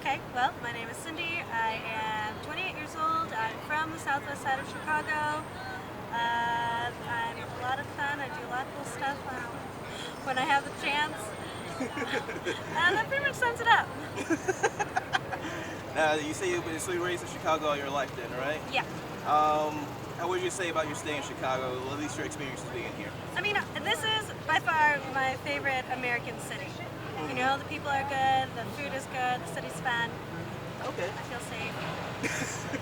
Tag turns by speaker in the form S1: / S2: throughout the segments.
S1: Okay, well, my name is Cindy. I am 28 years old. I'm from the southwest side of Chicago. I'm a lot of fun. I do a lot of cool stuff when I have the chance. And that pretty much sums it up.
S2: Now, you say you were raised in Chicago all your life then, right?
S1: Yeah.
S2: How would you say about your stay in Chicago, well, at least your experiences being here?
S1: I mean, this is by far my favorite American city. You know, the people are good, the food is good, the city's fun.
S2: Okay.
S1: I feel safe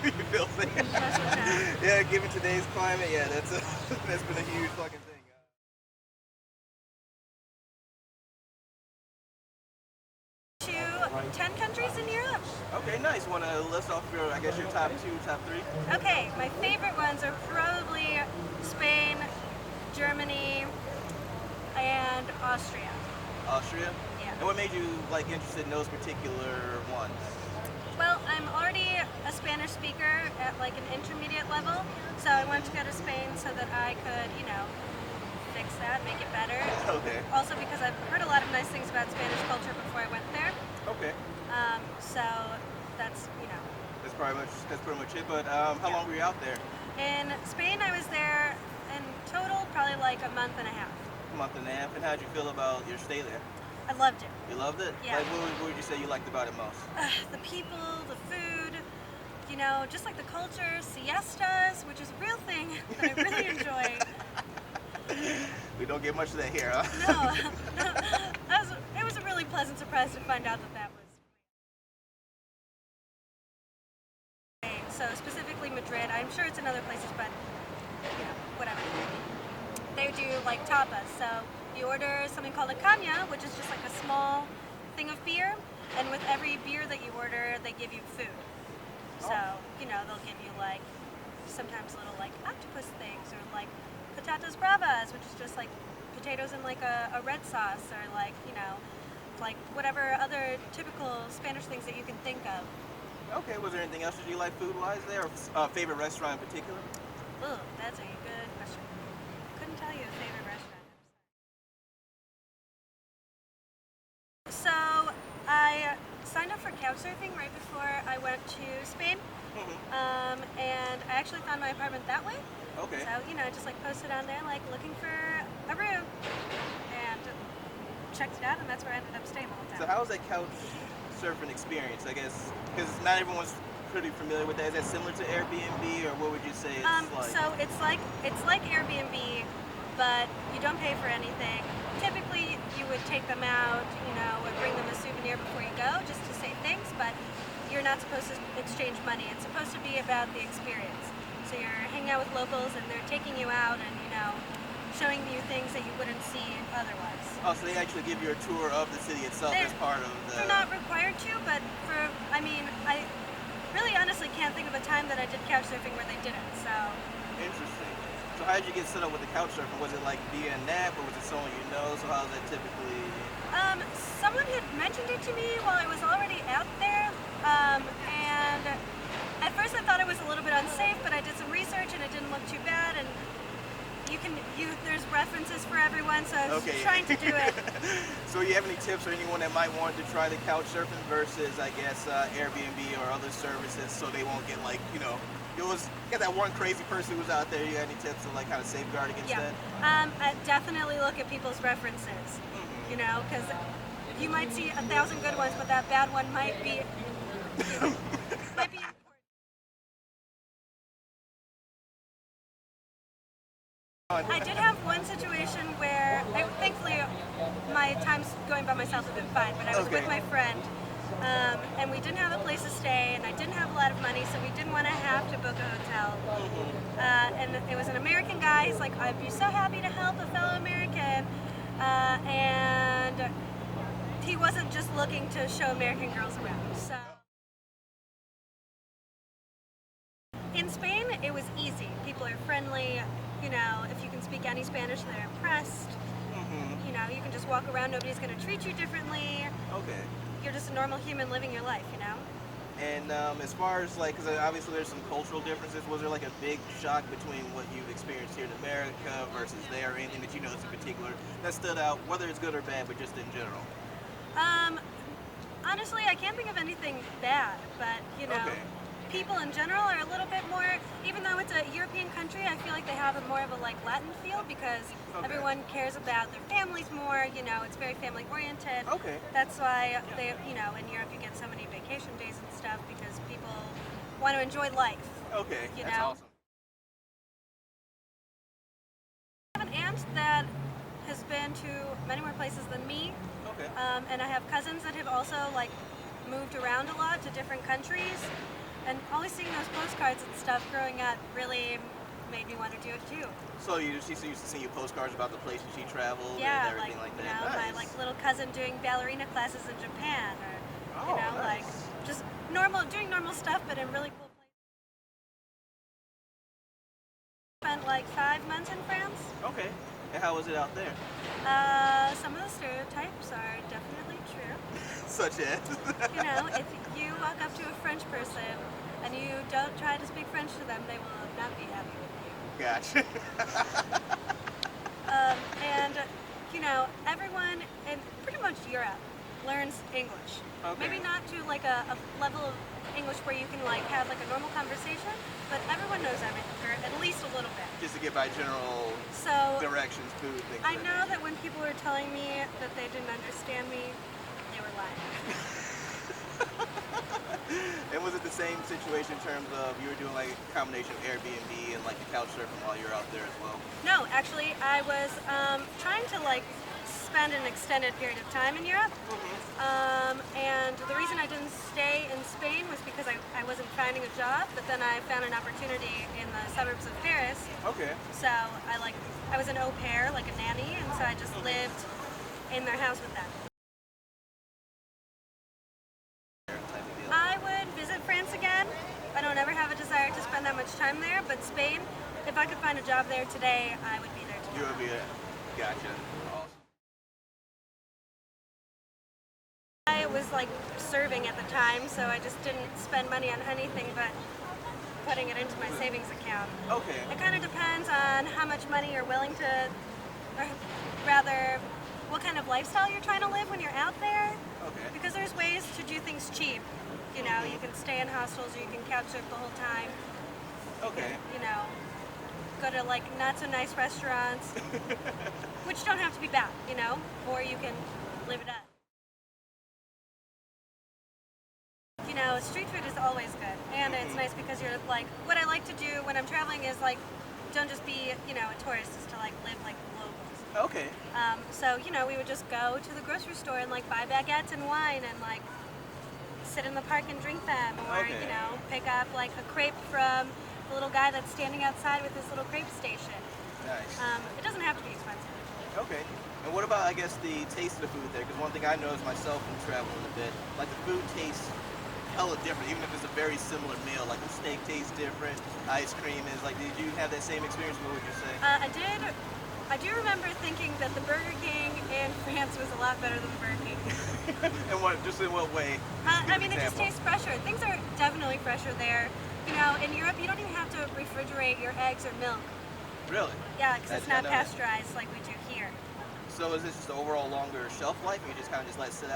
S2: You feel safe?
S1: most of the time.
S2: Yeah, given today's climate, yeah, that's been a huge fucking thing.
S1: To 10 countries in Europe.
S2: Okay, nice. Want to list off your, I guess, your top two, top three?
S1: Okay, my favorite ones are probably Spain, Germany, and Austria.
S2: Austria?
S1: Yeah.
S2: And what made you, like, interested in those particular ones?
S1: Well, I'm already a Spanish speaker at like an intermediate level, so I wanted to go to Spain so that I could, fix that, make it better.
S2: Okay.
S1: Also because I've heard a lot of nice things about Spanish culture before I went there.
S2: Okay.
S1: So that's,
S2: That's pretty much it. But how long were you out there?
S1: In Spain, I was there in total probably like a month and a half.
S2: A month and a half. And how'd you feel about your stay there?
S1: I loved it.
S2: You loved it?
S1: Yeah.
S2: Like, what would you say you liked about it most?
S1: The people, the food, just like the culture, siestas, which is a real thing that I really enjoy.
S2: We don't get much of that here, huh?
S1: No, it was a really pleasant surprise to find out that was. So specifically Madrid, I'm sure it's in other places, but whatever. They do like tapas, so you order something called a caña, which is just like a small thing of beer, and with every beer that you order, they give you food. So, they'll give you like sometimes little like octopus things, or like patatas bravas, which is just like potatoes in like a red sauce, or like whatever other typical Spanish things that you can think of.
S2: Okay, was there anything else that you like food-wise there, or favorite restaurant in particular?
S1: Oh, that's a good question. Couldn't tell you a favorite restaurant. So I signed up for couchsurfing right before I went to Spain, and I actually found my apartment that way.
S2: Okay.
S1: So just like posted on there like looking for a room, and checked it out, and that's where I ended up staying the whole time.
S2: So how was that couch surfing experience? I guess because not everyone's pretty familiar with that. Is that similar to Airbnb, or what would you say it's like?
S1: So it's like Airbnb, but you don't pay for anything. Typically, you would take them out, and bring them a souvenir before you go, just to say thanks. But you're not supposed to exchange money. It's supposed to be about the experience. So you're hanging out with locals, and they're taking you out, and showing you things that you wouldn't see otherwise.
S2: Oh, so they actually give you a tour of the city itself as part of the...
S1: They're not required to, but I really honestly can't think of a time that I did couch surfing where they didn't, so.
S2: Interesting. So how did you get set up with the couch surfing? Was it like via an app, or was it someone you know? So how does that typically...
S1: Someone had mentioned it to me while I was already out there, and at first I thought it was a little bit unsafe, but I did some research and it didn't look too bad, and there's references for everyone, so I was trying to do it.
S2: So you have any tips for anyone that might want to try the couch surfing versus, I guess, Airbnb or other services, so they won't get like, you got that one crazy person who's out there. You got any tips to like kind of safeguard against that?
S1: I definitely look at people's references, because you might see 1,000 good ones, but that bad one might be important. I did have one situation where, thankfully, my times going by myself have been fine, but I was with my friend, and we didn't have a place to stay, and I didn't have a lot of money, so we didn't want to have to book a hotel. And it was an American guy. He's like, I'd be so happy to help a fellow American, and he wasn't just looking to show American girls around. So in Spain, it was easy. People are friendly. If you can speak any Spanish, they're impressed. You can just walk around. Nobody's going to treat you differently.
S2: Okay.
S1: You're just a normal human living your life,
S2: And as far as like, because obviously there's some cultural differences, was there like a big shock between what you've experienced here in America versus there, or anything that you noticed in particular that stood out, whether it's good or bad, but just in general?
S1: Honestly, I can't think of anything bad, but
S2: Okay.
S1: people in general are a little bit more. Even though it's a European country, I feel like they have a more of a like Latin feel because
S2: Okay.
S1: everyone cares about their families more. It's very family oriented.
S2: Okay.
S1: That's why in Europe you get so many vacation days and stuff because people want to enjoy life.
S2: Okay.
S1: You
S2: That's
S1: know,
S2: awesome.
S1: I have an aunt that has been to many more places than me.
S2: Okay.
S1: And I have cousins that have also like moved around a lot to different countries, and always seeing those postcards and stuff growing up really made me want to do it too.
S2: So she used to send you postcards about the places she traveled
S1: Yeah,
S2: and everything like that.
S1: my
S2: Nice.
S1: like little cousin doing ballerina classes in Japan, or
S2: Oh,
S1: like
S2: nice.
S1: just doing normal stuff, but in really cool places. Spent like 5 months in France.
S2: Okay. And how was it out there?
S1: Some of the stereotypes are definitely true.
S2: Such as.
S1: If you walk up to a French person and you don't try to speak French to them, they will not be happy with you.
S2: Gotcha.
S1: And everyone in pretty much Europe learns English.
S2: Okay.
S1: Maybe not to like a level of English where you can like have like a normal conversation, but everyone knows everything, or at least a little bit.
S2: Just to get by general
S1: So
S2: directions, food, things.
S1: I
S2: like
S1: know
S2: that.
S1: that when people were telling me that they didn't understand me, they were lying.
S2: And was it the same situation in terms of you were doing like a combination of Airbnb and like the couch surfing while you're out there as well?
S1: No, actually, I was trying to like spend an extended period of time in Europe. And the reason I didn't stay in Spain was because I wasn't finding a job, but then I found an opportunity in the suburbs of Paris.
S2: Okay.
S1: So I was an au pair, like a nanny, and so I just lived in their house with them.
S2: Type of deal.
S1: I would visit France again. I don't ever have a desire to spend that much time there, but Spain, if I could find a job there today, I would be there
S2: You
S1: today.
S2: would be a gotcha. Awesome.
S1: I was like serving at the time, so I just didn't spend money on anything but putting it into my savings account.
S2: Okay.
S1: It kind of depends on how much money you're willing to, or rather, what kind of lifestyle you're trying to live when you're out there.
S2: Okay.
S1: Because there's ways to do things cheap. You can stay in hostels or you can couch surf the whole time.
S2: Okay.
S1: Go to like not so nice restaurants, which don't have to be bad, or you can live it up. Street food is always good, and it's nice because you're like, what I like to do when I'm traveling is like, don't just be, a tourist, is to like live like the locals.
S2: Okay.
S1: So, we would just go to the grocery store and like buy baguettes and wine and like sit in the park and drink them, or,
S2: Okay.
S1: pick up like a crepe from the little guy that's standing outside with his little crepe station.
S2: Nice.
S1: It doesn't have to be expensive.
S2: Okay. And what about, I guess, the taste of the food there? Because one thing I noticed myself when traveling a bit, like the food tastes hella different, even if it's a very similar meal. Like the steak tastes different, ice cream is like. Did you have that same experience? What would you say?
S1: I did. I do remember thinking that the Burger King in France was a lot better than the Burger King.
S2: And what? Just in what way?
S1: I mean, it just tastes fresher. Things are definitely fresher there. In Europe, you don't even have to refrigerate your eggs or milk.
S2: Really?
S1: Yeah, because it's
S2: I
S1: not
S2: know that.
S1: pasteurized like we do here.
S2: So is this just the overall longer shelf life, or you just kind of just let it sit out?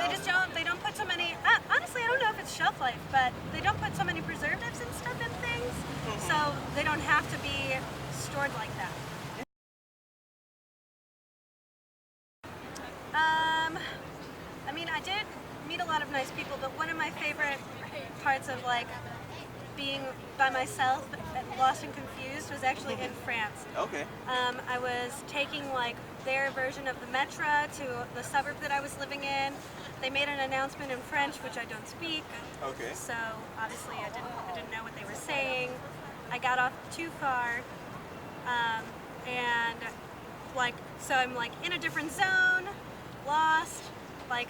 S1: They don't put so many, honestly, I don't know if it's shelf life, but they don't put so many preservatives and stuff in things, so they don't have to be stored like that. I mean, I did meet a lot of nice people, but one of my favorite parts of like being by myself, lost and confused, was actually in France.
S2: Okay.
S1: I was taking like their version of the metro to the suburb that I was living in. They made an announcement in French, which I don't speak.
S2: Okay.
S1: So obviously I didn't know what they were saying. I got off too far, and so I'm like in a different zone, lost, like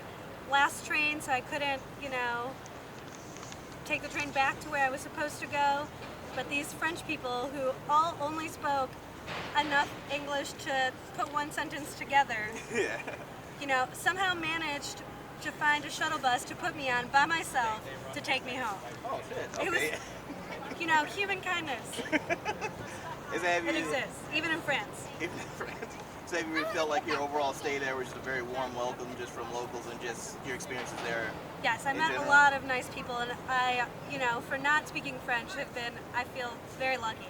S1: last train, so I couldn't, take the train back to where I was supposed to go. But these French people who all only spoke enough English to put one sentence together,
S2: Yeah.
S1: Somehow managed to find a shuttle bus to put me on by myself to take me home.
S2: Oh shit.
S1: It was, human kindness.
S2: Is that
S1: It exists, even in France.
S2: Even in France. So have you really felt like your overall stay there was just a very warm welcome just from locals and just your experiences there?
S1: Yes, I
S2: in
S1: met a
S2: general?
S1: lot of nice people, and I, for not speaking French, I feel very lucky.